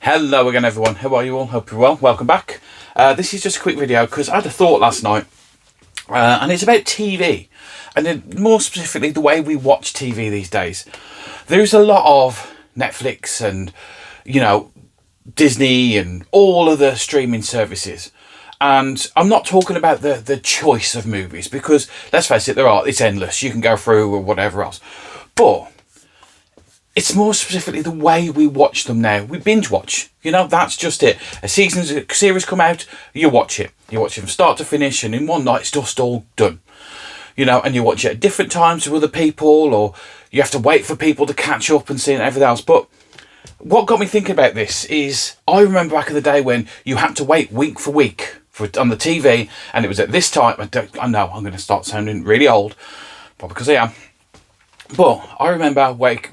Hello again everyone, how are you all? Hope you're well, welcome back. This is just a quick video because I had a thought last night and it's about TV and then more specifically the way we watch TV these days. There's a lot of Netflix and Disney and all of the streaming services, and I'm not talking about the choice of movies because let's face it, it's endless, you can go through or whatever else, but it's more specifically the way we watch them now. We binge watch. That's just it. A series come out, you watch it. You watch it from start to finish, and in one night it's just all done. And you watch it at different times with other people, or you have to wait for people to catch up and see and everything else. But what got me thinking about this is I remember back in the day when you had to wait week for week on the TV, and it was at this time. I know I'm going to start sounding really old, probably because I am. But I remember waiting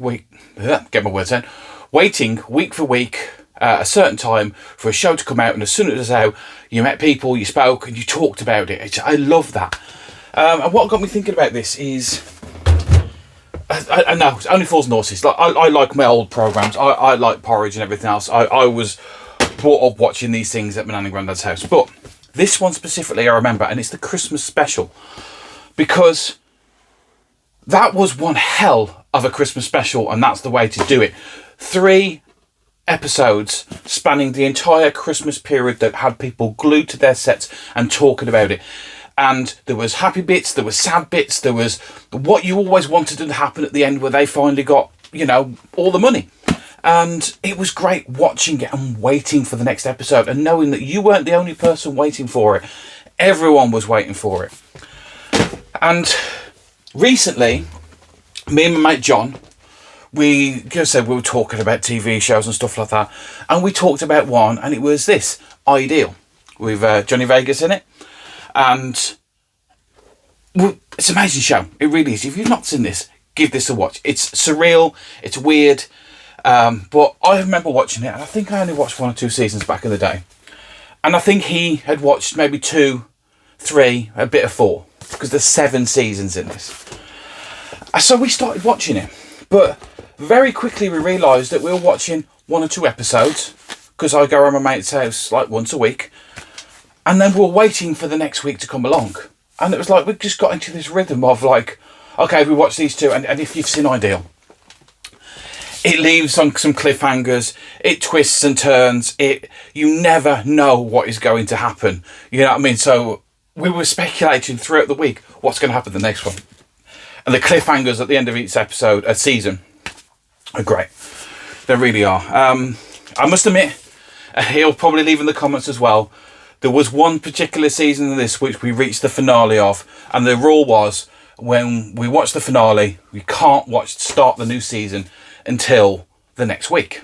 week for week at a certain time for a show to come out, and as soon as it was out, you met people, you spoke, and you talked about it. I love that. And what got me thinking about this is, I know it's only fools and horses. Like I like my old programs. I like Porridge and everything else. I was brought up watching these things at my nan and granddad's house, but this one specifically I remember, and it's the Christmas special, because that was one hell of a Christmas special, and that's the way to do it. 3 episodes spanning the entire Christmas period that had people glued to their sets and talking about it. And there was happy bits, there was sad bits, there was what you always wanted to happen at the end where they finally got, all the money. And it was great watching it and waiting for the next episode and knowing that you weren't the only person waiting for it. Everyone was waiting for it. And recently, me and my mate John, we were talking about TV shows and stuff like that, and we talked about one, and it was this Ideal with Johnny Vegas in it, and it's an amazing show. It really is. If you've not seen this, give this a watch. It's surreal, it's weird, but I remember watching it, and I think I only watched 1 or 2 seasons back in the day, and I think he had watched maybe 2, 3, a bit of 4, because there's 7 seasons in this. So we started watching it, but very quickly we realised that we were watching 1 or 2 episodes, because I go around my mate's house like once a week, and then we were waiting for the next week to come along. And it was like we just got into this rhythm of like, okay, we watch these 2, and if you've seen Ideal, it leaves on some cliffhangers, it twists and turns, you never know what is going to happen. You know what I mean? So we were speculating throughout the week what's going to happen the next one. And the cliffhangers at the end of each season, are great. They really are. I must admit, he'll probably leave in the comments as well, there was one particular season of this which we reached the finale of, and the rule was when we watch the finale, we can't start the new season until the next week.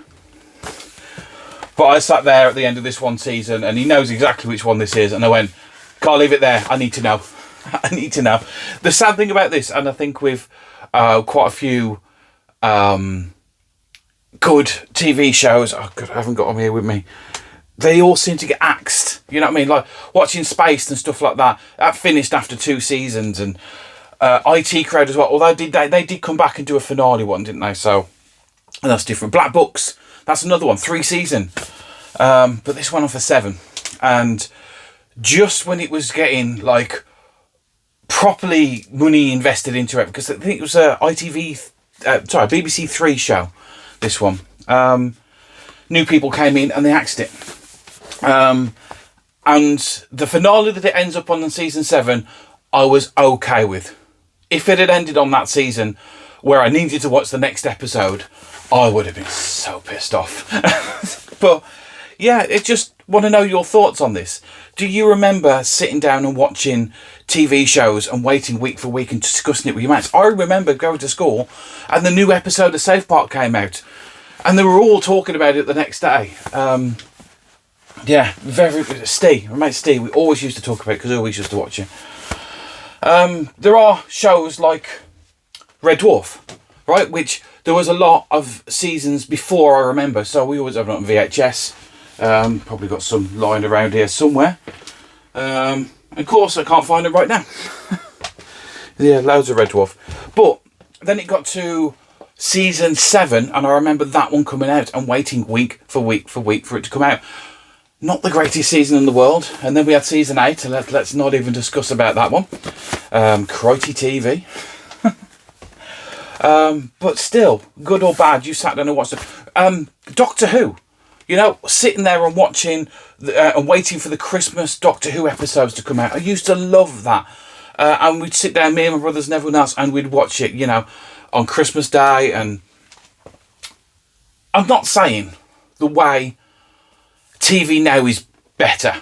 But I sat there at the end of this one season, and he knows exactly which one this is, and I went, can't leave it there, I need to know. I need to know. The sad thing about this, and I think with quite a few good TV shows, oh God, I haven't got them here with me, they all seem to get axed. You know what I mean? Like watching Spaced and stuff like that. That finished after 2 seasons, and IT Crowd as well. Although they did come back and do a finale one, didn't they? So and that's different. Black Books, that's another one, 3 season, but this went on for 7, and just when it was getting like properly money invested into it, because I think it was a BBC 3 show, this one, new people came in and they axed it, and the finale that it ends up on in season 7 I was okay with. If it had ended on that season where I needed to watch the next episode, I would have been so pissed off. But yeah, I just want to know your thoughts on this. Do you remember sitting down and watching TV shows and waiting week for week and discussing it with your mates? I remember going to school and the new episode of South Park came out, and they were all talking about it the next day. Yeah, my mate Steve, we always used to talk about it because we always used to watch it. There are shows like Red Dwarf, right, which there was a lot of seasons before, I remember, so we always have it on VHS. Probably got some lying around here somewhere. Of course, I can't find it right now. Yeah, loads of Red Dwarf. But then it got to season 7, and I remember that one coming out and waiting week for week for it to come out. Not the greatest season in the world. And then we had season 8, and let's not even discuss about that one. Crikey TV. But still, good or bad, you sat down and watched it. Doctor Who. You know, sitting there and watching and waiting for the Christmas Doctor Who episodes to come out. I used to love that. And we'd sit down, me and my brothers and everyone else, and we'd watch it, you know, on Christmas Day. And I'm not saying the way TV now is better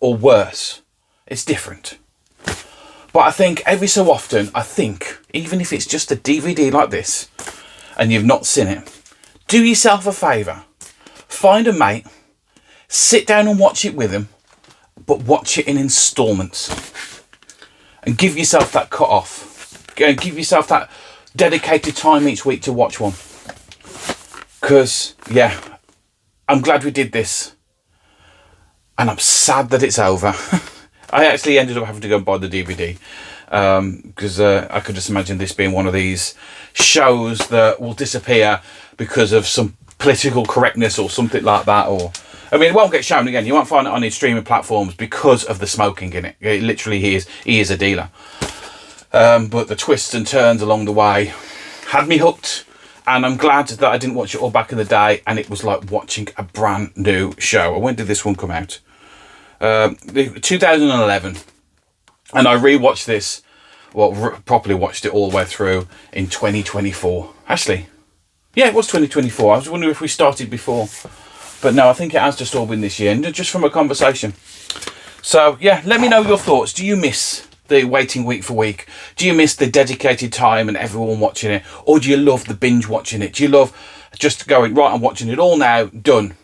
or worse. It's different. But I think every so often, even if it's just a DVD like this and you've not seen it, do yourself a favour. Find a mate, sit down and watch it with him, but watch it in instalments. And give yourself that cut off. Give yourself that dedicated time each week to watch one. Because, yeah, I'm glad we did this. And I'm sad that it's over. I actually ended up having to go and buy the DVD. Because I could just imagine this being one of these shows that will disappear because of some political correctness or something like that. Or, I mean, it won't get shown again. You won't find it on his streaming platforms because of the smoking in it. It literally, he is a dealer. But the twists and turns along the way had me hooked. And I'm glad that I didn't watch it all back in the day. And it was like watching a brand new show. When did this one come out? 2011. And I rewatched this, properly watched it all the way through in 2024. Actually, yeah, it was 2024. I was wondering if we started before. But no, I think it has just all been this year. And just from a conversation. So, yeah, let me know your thoughts. Do you miss the waiting week for week? Do you miss the dedicated time and everyone watching it? Or do you love the binge watching it? Do you love just going, right, I'm watching it all now, done?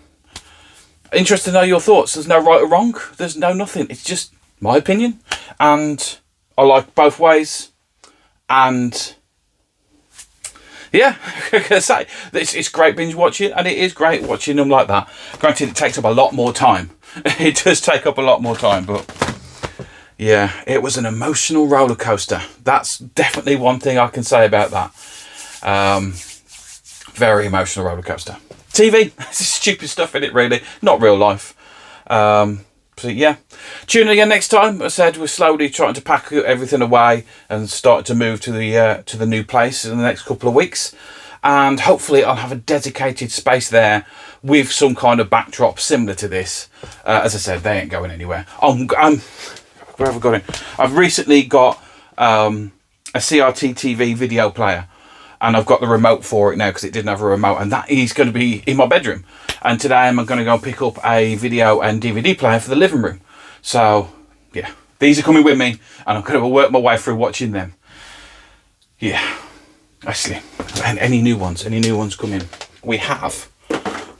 Interested to know your thoughts. There's no right or wrong. There's no nothing. It's just my opinion. And I like both ways. And yeah, it's great binge watching, and it is great watching them like that. Granted, it takes up a lot more time. It does take up a lot more time, but yeah, it was an emotional roller coaster. That's definitely one thing I can say about that. Very emotional roller coaster. TV, it's stupid stuff in it, really. Not real life. So yeah, tune in again next time. As I said, we're slowly trying to pack everything away and start to move to the new place in the next couple of weeks. And hopefully I'll have a dedicated space there with some kind of backdrop similar to this. As I said, they ain't going anywhere. Where have I got it? I've recently got a CRT TV video player. And I've got the remote for it now because it didn't have a remote. And that is going to be in my bedroom. And today I'm going to go pick up a video and DVD player for the living room. So, yeah. These are coming with me. And I'm going to work my way through watching them. Yeah. Actually, any new ones? Any new ones come in? We have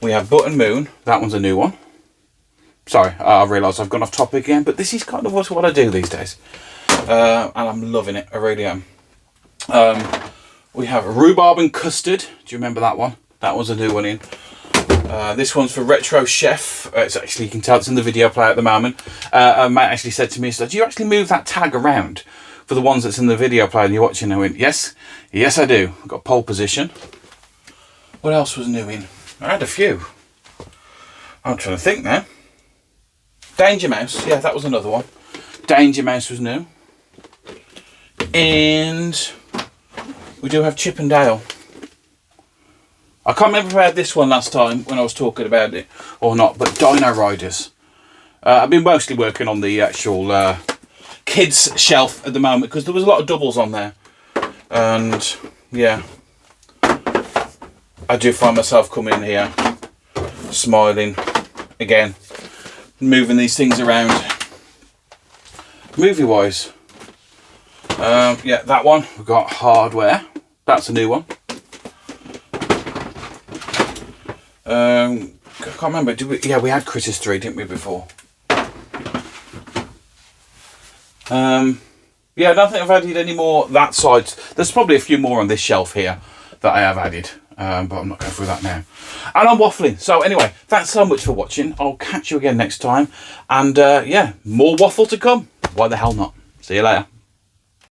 Button Moon. That one's a new one. Sorry, I realise I've gone off topic again. But this is kind of what I do these days. And I'm loving it. I really am. We have Rhubarb and Custard. Do you remember that one? That was a new one in. This one's for Retro Chef. It's actually, you can tell it's in the video player at the moment. Matt actually said to me, so, do you actually move that tag around for the ones that's in the video player and you're watching? I went, yes. Yes, I do. I've got pole position. What else was new in? I had a few. I'm trying to think now. Danger Mouse. Yeah, that was another one. Danger Mouse was new. And we do have Chip and Dale. I can't remember if I had this one last time when I was talking about it or not, but Dino Riders. I've been mostly working on the actual kids shelf at the moment because there was a lot of doubles on there. And yeah, I do find myself coming in here, smiling again, moving these things around. Movie-wise, yeah, that one, we've got Hardware. That's a new one. I can't remember. Yeah, we had Critters 3, didn't we, before? Yeah, I don't think I've added any more that side. There's probably a few more on this shelf here that I have added, but I'm not going through that now. And I'm waffling. So anyway, thanks so much for watching. I'll catch you again next time. And yeah, more waffle to come. Why the hell not? See you later.